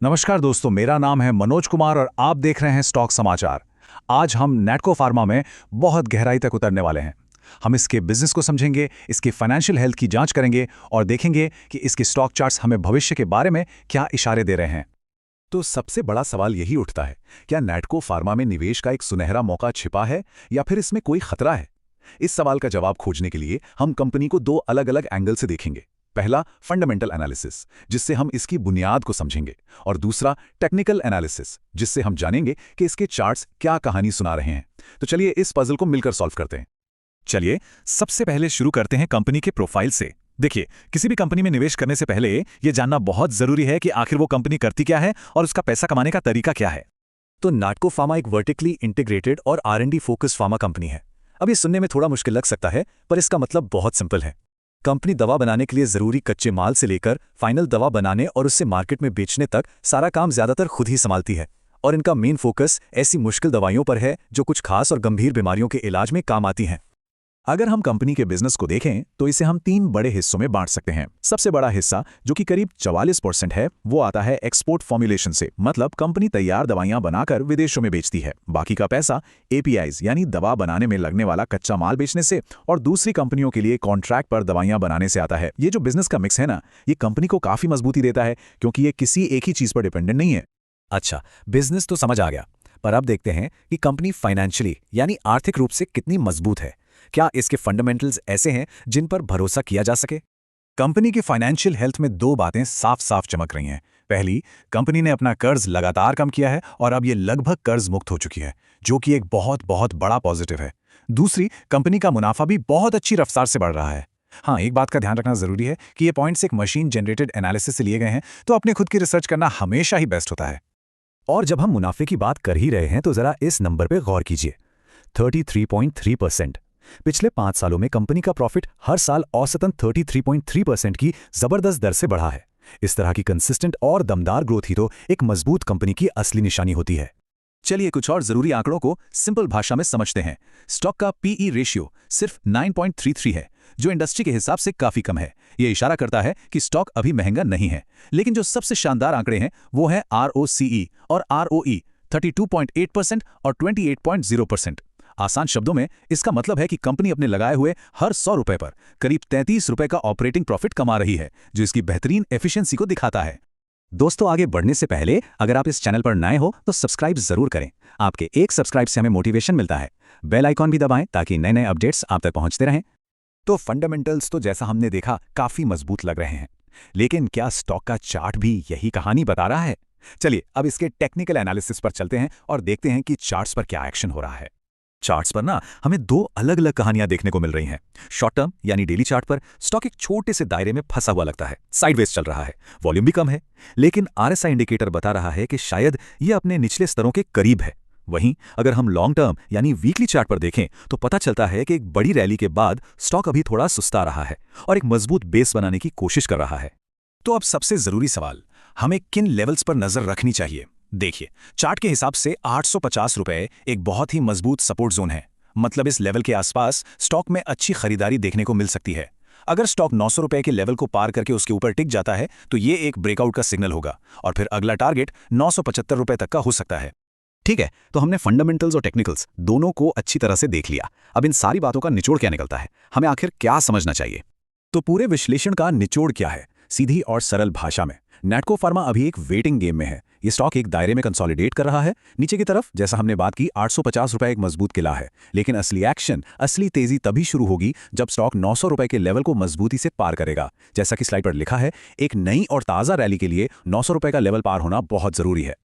नमस्कार दोस्तों, मेरा नाम है मनोज कुमार और आप देख रहे हैं स्टॉक समाचार। आज हम नैटको फार्मा में बहुत गहराई तक उतरने वाले हैं। हम इसके बिजनेस को समझेंगे, इसकी फाइनेंशियल हेल्थ की जांच करेंगे और देखेंगे कि इसके स्टॉक चार्ट्स हमें भविष्य के बारे में क्या इशारे दे रहे हैं। तो सबसे बड़ा सवाल यही उठता है, क्या नैटको फार्मा में निवेश का एक सुनहरा मौका छिपा है या फिर इसमें कोई खतरा है? इस सवाल का जवाब खोजने के लिए हम कंपनी को दो अलग अलग एंगल से देखेंगे। पहला फंडामेंटल एनालिसिस, जिससे हम इसकी बुनियाद को समझेंगे, और दूसरा टेक्निकल एनालिसिस, जिससे हम जानेंगे कि इसके चार्ट्स क्या कहानी सुना रहे हैं। तो चलिए इस पजल को मिलकर सॉल्व करते हैं। चलिए सबसे पहले शुरू करते हैं कंपनी के प्रोफाइल से। देखिए, किसी भी कंपनी में निवेश करने से पहले यह जानना बहुत जरूरी है कि आखिर वो कंपनी करती क्या है और उसका पैसा कमाने का तरीका क्या है। तो नैटको फार्मा एक वर्टिकली इंटीग्रेटेड और R&D फोकस्ड फार्मा कंपनी है। अब ये सुनने में थोड़ा मुश्किल लग सकता है, पर इसका मतलब बहुत सिंपल है। कंपनी दवा बनाने के लिए जरूरी कच्चे माल से लेकर फाइनल दवा बनाने और उससे मार्केट में बेचने तक सारा काम ज्यादातर खुद ही संभालती है। और इनका मेन फोकस ऐसी मुश्किल दवाइयों पर है जो कुछ खास और गंभीर बीमारियों के इलाज में काम आती हैं। अगर हम कंपनी के बिजनेस को देखें तो इसे हम तीन बड़े हिस्सों में बांट सकते हैं। सबसे बड़ा हिस्सा, जो कि करीब 44% है, वो आता है एक्सपोर्ट फॉर्मुलेशन से, मतलब कंपनी तैयार दवाइयां बनाकर विदेशों में बेचती है। बाकी का पैसा APIs यानी दवा बनाने में लगने वाला कच्चा माल बेचने से और दूसरी कंपनियों के लिए कॉन्ट्रैक्ट पर दवाइयां बनाने से आता है। ये जो बिजनेस का मिक्स है ना, ये कंपनी को काफी मजबूती देता है, क्योंकि ये किसी एक ही चीज पर डिपेंडेंट नहीं है। अच्छा, बिजनेस तो समझ आ गया, पर अब देखते हैं कि कंपनी फाइनेंशियली यानी आर्थिक रूप से कितनी मजबूत है। क्या इसके फंडामेंटल्स ऐसे हैं जिन पर भरोसा किया जा सके? कंपनी की फाइनेंशियल हेल्थ में दो बातें साफ साफ चमक रही हैं। पहली, कंपनी ने अपना कर्ज लगातार कम किया है और अब ये लगभग कर्ज मुक्त हो चुकी है, जो कि एक बहुत बहुत बड़ा पॉजिटिव है। दूसरी, कंपनी का मुनाफा भी बहुत अच्छी रफ्तार से बढ़ रहा है। हाँ, एक बात का ध्यान रखना जरूरी है कि ये पॉइंट्स एक मशीन जनरेटेड एनालिसिस से लिए गए हैं, तो अपने खुद की रिसर्च करना हमेशा ही बेस्ट होता है। और जब हम मुनाफे की बात कर ही रहे हैं तो जरा इस नंबर पे गौर कीजिए, 33.3%। पिछले 5 सालों में कंपनी का प्रॉफिट हर साल औसतन 33.3% की जबरदस्त दर से बढ़ा है। इस तरह की कंसिस्टेंट और दमदार ग्रोथ ही तो एक मजबूत कंपनी की असली निशानी होती है। चलिए कुछ और जरूरी आंकड़ों को सिंपल भाषा में समझते हैं। स्टॉक का PE रेशियो सिर्फ 9.33 है, जो इंडस्ट्री के हिसाब से काफी कम है। यह इशारा करता है कि स्टॉक अभी महंगा नहीं है। लेकिन जो सबसे शानदार आंकड़े हैं वो है ROCE और ROE, 32.8% और 28.0%। आसान शब्दों में इसका मतलब है कि कंपनी अपने लगाए हुए हर 100 रुपए पर करीब 33 रुपए का ऑपरेटिंग प्रॉफिट कमा रही है, जो इसकी बेहतरीन एफिशिएंसी को दिखाता है। दोस्तों, आगे बढ़ने से पहले अगर आप इस चैनल पर नए हो तो सब्सक्राइब जरूर करें। आपके एक सब्सक्राइब से हमें मोटिवेशन मिलता है। बेल आइकॉन भी दबाएं ताकि नए नए अपडेट्स आप तक पहुंचते रहें। तो फंडामेंटल्स तो जैसा हमने देखा काफी मजबूत लग रहे हैं, लेकिन क्या स्टॉक का चार्ट भी यही कहानी बता रहा है? चलिए अब इसके टेक्निकल एनालिसिस पर चलते हैं और देखते हैं कि चार्ट्स पर क्या एक्शन हो रहा है। चार्ट्स पर ना हमें दो अलग अलग कहानियां देखने को मिल रही हैं। शॉर्ट टर्म यानी डेली चार्ट पर स्टॉक एक छोटे से दायरे में फंसा हुआ लगता है, साइडवेज चल रहा है, वॉल्यूम भी कम है, लेकिन RSI इंडिकेटर बता रहा है कि शायद ये अपने निचले स्तरों के करीब है। वहीं अगर हम लॉन्ग टर्म यानी वीकली चार्ट पर देखें तो पता चलता है कि एक बड़ी रैली के बाद स्टॉक अभी थोड़ा सुस्ता रहा है और एक मजबूत बेस बनाने की कोशिश कर रहा है। तो अब सबसे जरूरी सवाल, हमें किन लेवल्स पर नजर रखनी चाहिए? देखिए, चार्ट के हिसाब से 850 रुपए एक बहुत ही मजबूत सपोर्ट जोन है। मतलब इस लेवल के आसपास स्टॉक में अच्छी खरीदारी देखने को मिल सकती है। अगर स्टॉक 900 रुपए के लेवल को पार करके उसके ऊपर टिक जाता है तो ये एक ब्रेकआउट का सिग्नल होगा और फिर अगला टारगेट 975 रुपए तक का हो सकता है। ठीक है, तो हमने फंडामेंटल्स और टेक्निकल्स दोनों को अच्छी तरह से देख लिया। अब इन सारी बातों का निचोड़ क्या निकलता है? हमें आखिर क्या समझना चाहिए? तो पूरे विश्लेषण का निचोड़ क्या है? सीधी और सरल भाषा में, नैटको फार्मा अभी एक वेटिंग गेम में है। ये स्टॉक एक दायरे में कंसोलिडेट कर रहा है नीचे की तरफ। जैसा हमने बात की, 850 रुपए एक मजबूत किला है, लेकिन असली एक्शन, असली तेजी तभी शुरू होगी जब स्टॉक 900 रुपए के लेवल को मजबूती से पार करेगा। जैसा कि स्लाइड पर लिखा है, एक नई और ताज़ा रैली के लिए 900 रुपए का लेवल पार होना बहुत जरूरी है।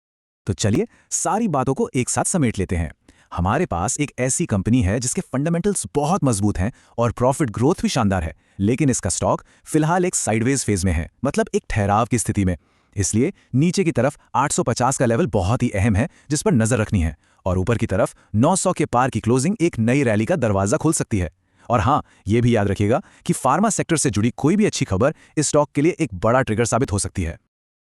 तो चलिए सारी बातों को एक साथ समेट लेते हैं। हमारे पास एक ऐसी कंपनी है जिसके फंडामेंटल्स बहुत मजबूत हैं और प्रॉफिट ग्रोथ भी शानदार है, लेकिन इसका स्टॉक फिलहाल एक साइडवेज फेज में है, मतलब एक ठहराव की स्थिति में। इसलिए नीचे की तरफ 850 का लेवल बहुत ही अहम है जिस पर नजर रखनी है, और ऊपर की तरफ 900 के पार की क्लोजिंग एक नई रैली का दरवाजा खोल सकती है। और हाँ, यह भी याद रखिएगा कि फार्मा सेक्टर से जुड़ी कोई भी अच्छी खबर इस स्टॉक के लिए एक बड़ा ट्रिगर साबित हो सकती है।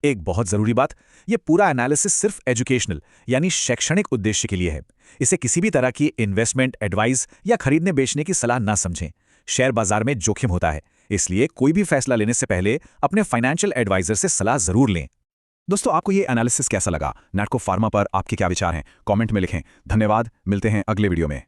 एक बहुत जरूरी बात, ये पूरा एनालिसिस सिर्फ एजुकेशनल यानी शैक्षणिक उद्देश्य के लिए है। इसे किसी भी तरह की इन्वेस्टमेंट एडवाइस या खरीदने बेचने की सलाह ना समझें। शेयर बाजार में जोखिम होता है, इसलिए कोई भी फैसला लेने से पहले अपने फाइनेंशियल एडवाइजर से सलाह जरूर लें। दोस्तों, आपको ये एनालिसिस कैसा लगा? नैटको फार्मा पर आपके क्या विचार हैं? कमेंट में लिखें। धन्यवाद, मिलते हैं अगले वीडियो में।